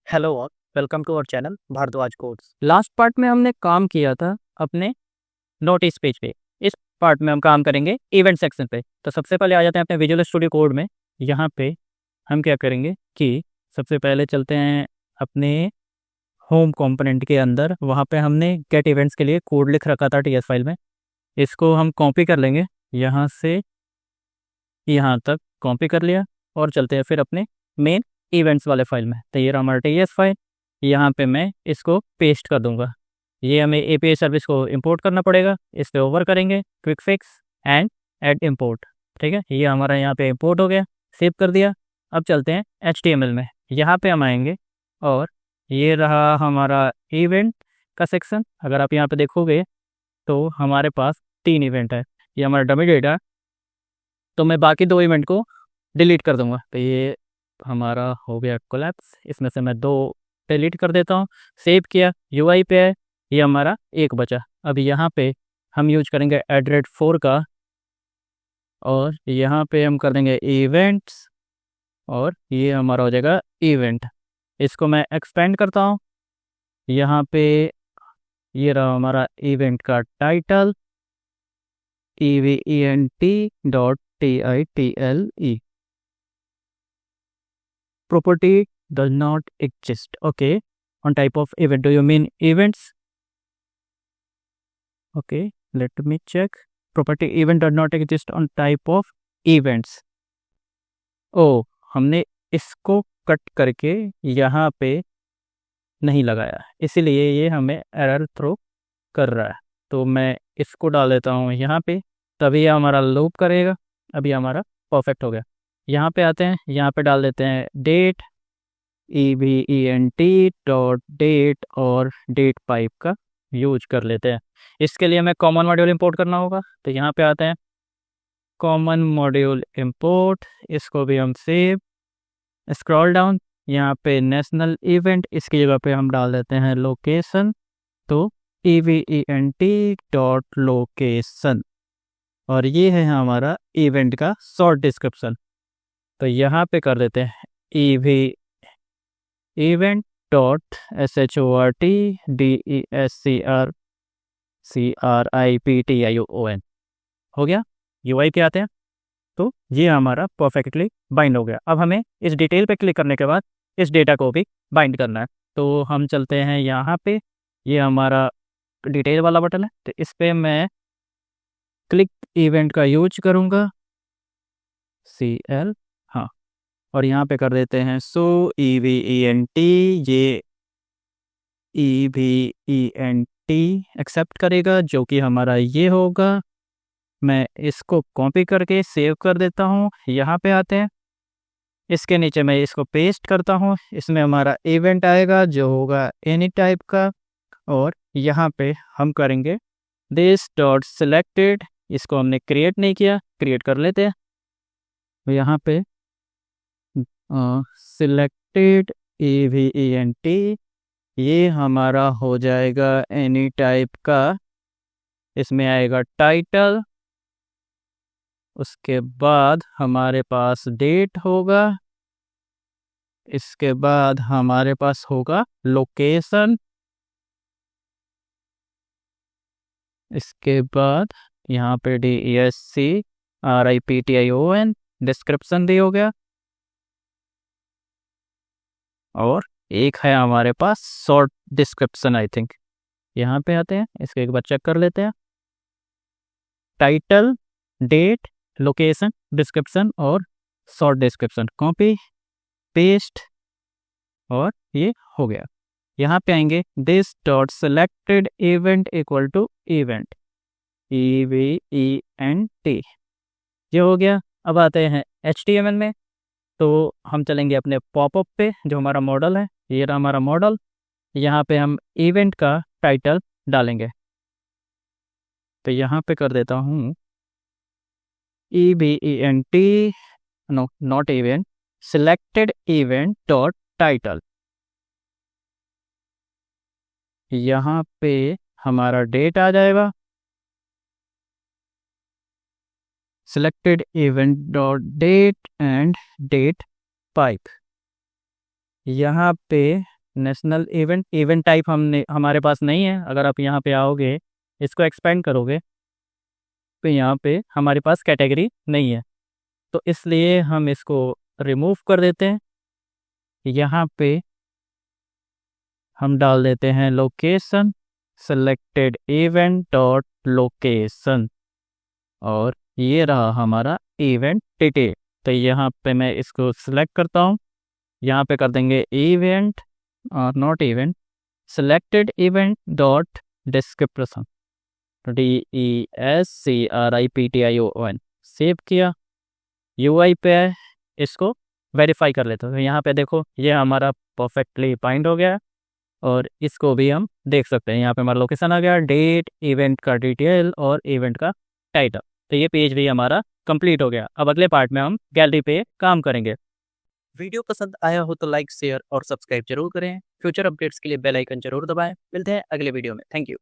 Hello और welcome to our channel Bhardwaj codes. Last part में हमने काम किया था अपने नोटिस पेज पे। इस पार्ट में हम काम करेंगे इवेंट सेक्शन पे। तो सबसे पहले आ जाते हैं अपने विजुअल स्टूडियो कोड में। यहाँ पे हम क्या करेंगे कि सबसे पहले चलते हैं अपने होम कंपोनेंट के अंदर। वहाँ पे हमने गेट इवेंट्स के लिए कोड लिख रखा था टीएस फाइल में। इसको हम कॉपी कर लेंगे, यहाँ से यहाँ तक कॉपी कर लिया और चलते हैं फिर अपने मेन इवेंट्स वाले फाइल में। तो ये रहा हमारा टीएस फाइल। यहाँ पे मैं इसको पेस्ट कर दूंगा। ये हमें एपीआई सर्विस को इंपोर्ट करना पड़ेगा। इस पे ओवर करेंगे quick fix and add import. ठीक है, ये हमारा यहाँ पे इंपोर्ट हो गया, सेव कर दिया। अब चलते हैं HTML में। यहाँ पे हम आएंगे और ये रहा हमारा इवेंट का सेक्शन। अगर आप यहाँ पे देखोगे तो हमारे पास 3 इवेंट है। ये हमारा डमी डेटा, तो मैं बाकी 2 इवेंट को डिलीट कर दूंगा। तो ये हमारा हो गया कोलैप्स। इसमें से मैं 2 डिलीट कर देता हूँ। सेव किया, यूआई पे है, ये हमारा 1 बचा। अब यहाँ पे हम यूज करेंगे @4 का और यहाँ पे हम कर देंगे इवेंट्स और ये हमारा हो जाएगा इवेंट। इसको मैं एक्सपेंड करता हूँ। यहाँ पे ये रहा हमारा इवेंट का title event.title property does not exist. Okay, on type of event, do you mean events? Okay, let me check. Property event does not exist on type of events. ओ, हमने इसको कट करके यहाँ पे नहीं लगाया, इसीलिए ये हमें एरर थ्रो कर रहा है। तो मैं इसको डाल देता हूँ यहाँ पे, तभी ये हमारा लूप करेगा। अभी हमारा परफेक्ट हो गया। यहाँ पे आते हैं, यहाँ पे डाल देते हैं डेट, event.date और डेट पाइप का यूज कर लेते हैं। इसके लिए हमें कॉमन मॉड्यूल इंपोर्ट करना होगा। तो यहाँ पे आते हैं कॉमन मॉड्यूल इंपोर्ट, इसको भी हम सेव, स्क्रॉल डाउन, यहाँ पे नेशनल इवेंट, इसकी जगह पे हम डाल देते हैं लोकेशन। तो event.location और ये है हमारा इवेंट का शॉर्ट डिस्क्रिप्शन। तो यहाँ पे कर देते हैं event.shortdescription हो गया। यूआई पे आते हैं, तो ये हमारा परफेक्टली बाइंड हो गया। अब हमें इस डिटेल पे क्लिक करने के बाद इस डेटा को भी बाइंड करना है। तो हम चलते हैं यहाँ पे, ये हमारा डिटेल वाला बटन है, तो इस पे मैं क्लिक इवेंट का यूज करूँगा, CL, हाँ, और यहाँ पे कर देते हैं सो event, ये event एक्सेप्ट करेगा, जो कि हमारा ये होगा। मैं इसको कॉपी करके सेव कर देता हूँ। यहाँ पे आते हैं, इसके नीचे मैं इसको पेस्ट करता हूँ। इसमें हमारा इवेंट आएगा जो होगा एनी टाइप का, और यहाँ पे हम करेंगे दिस डॉट सिलेक्टेड। इसको हमने क्रिएट नहीं किया, क्रिएट कर लेते हैं। यहाँ पे सिलेक्टेड event, ये हमारा हो जाएगा एनी टाइप का। इसमें आएगा टाइटल, उसके बाद हमारे पास डेट होगा, इसके बाद हमारे पास होगा लोकेशन, इसके बाद यहाँ पे DESCRIPTION डिस्क्रिप्शन दी हो गया, और एक है हमारे पास शॉर्ट डिस्क्रिप्शन आई थिंक। यहाँ पे आते हैं, इसको एक बार चेक कर लेते हैं। टाइटल, डेट, लोकेशन, डिस्क्रिप्शन और शॉर्ट डिस्क्रिप्शन, कॉपी पेस्ट, और ये हो गया। यहाँ पे आएंगे this dot selected event equal to event, EVENT, ये हो गया। अब आते हैं HTML में। तो हम चलेंगे अपने पॉपअप पे, जो हमारा मॉडल है, ये रहा हमारा मॉडल। यहाँ पे हम इवेंट का टाइटल डालेंगे। तो यहाँ पे कर देता हूँ EVENT, no not event, selected event dot title. यहाँ पे हमारा डेट आ जाएगा, selected event dot date end date pipe. यहाँ पे नेशनल इवेंट टाइप हमारे पास नहीं है। अगर आप यहाँ पे आओगे, इसको एक्सपेंड करोगे, तो यहाँ पे हमारे पास कैटेगरी नहीं है, तो इसलिए हम इसको रिमूव कर देते हैं। यहाँ पे हम डाल देते हैं location, selected event dot location, और ये रहा हमारा इवेंट डिटेल। तो यहाँ पे मैं इसको सिलेक्ट करता हूँ, यहाँ पे कर देंगे इवेंट और not event, selected event dot description, DESCRIPTION, save किया। UI पे है, इसको वेरीफाई कर लेते हैं। तो यहाँ पे देखो, ये हमारा परफेक्टली बाइंड हो गया, और इसको भी हम देख सकते हैं। यहाँ पे हमारा लोकेशन आ गया, डेट, इवेंट का डिटेल और इवेंट का टाइटल। तो ये पेज भी हमारा कंप्लीट हो गया। अब अगले पार्ट में हम गैलरी पे काम करेंगे। वीडियो पसंद आया हो तो लाइक, शेयर और सब्सक्राइब जरूर करें। फ्यूचर अपडेट्स के लिए बेल आइकन जरूर दबाएं। मिलते हैं अगले वीडियो में। Thank you.